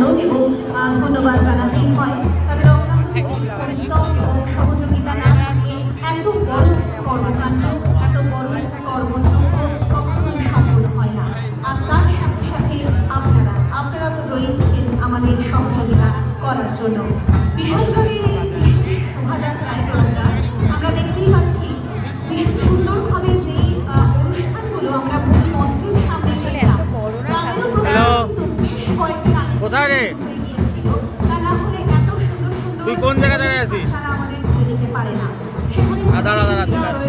অভিনন্দন এবং ধন্যবাদ জানাতেই হয়। কারণ অক্লান্ত পরিশ্রম ও সহযোগিতা না থাকলে এত বড় কর্মকাণ্ড, এত বড় কর্মযজ্ঞ কখনোই সম্পূর্ণ হয় না। আর তার সাথে সাথে আপনারা তো রয়েছেন আমাদের সহযোগিতা করার জন্য। বিসর্জনের শোভাযাত্রায় আমরা দেখতেই পাচ্ছি ভীষণ সুন্দরভাবে যে অনুষ্ঠানগুলো আমরা মঞ্চের সামনে দেখলাম। কোথায় রে? তুই কোন জায়গা দাঁড়িয়ে আছিস? দাঁড়া দাঁড়া চলে আসছি।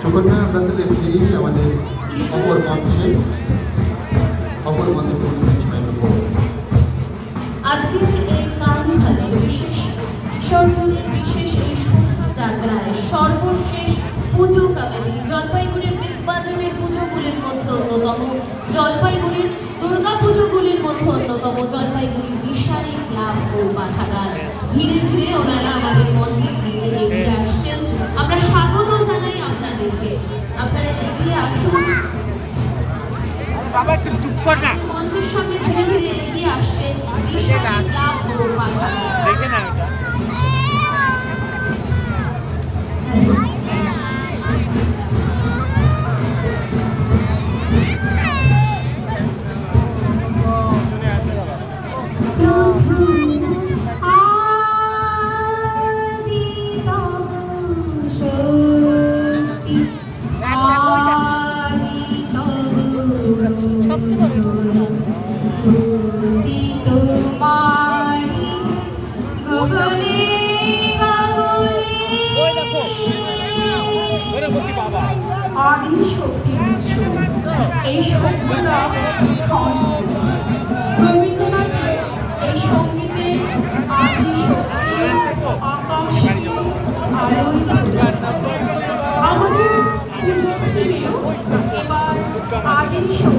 সুকন্যা আপনাদের ফিরে আমাদের অপর মঞ্চে আজকের এই কার্নিভালের বিশেষ বিসর্জনের বিশেষ এই শোভাযাত্রায় সর্বশেষ পুজো কমিটি জলপাইগুড়ির বিগবাজারের পুজোগুলির মধ্যে অন্যতম, জলপাইগুড়ির দুর্গা পুজোগুলির মধ্যে অন্যতম, জলপাইগুড়ির বিশালী ক্লাব ও পাঠাগার। ধীরে ধীরে ওনারা আমাদের মঞ্চের দিকে এগিয়ে আসছেন। আমরা স্বাগত জানাই আপনাদেরকে। আপনারা এগিয়ে আসুন। বাবা একটু চুপ কর না। মঞ্চের সামনে ধীরে ধীরে এগিয়ে আসছে বিশালী ক্লাব ও পাঠাগার। দেখে না আদি শক্তির উৎস। এই শক্তিরা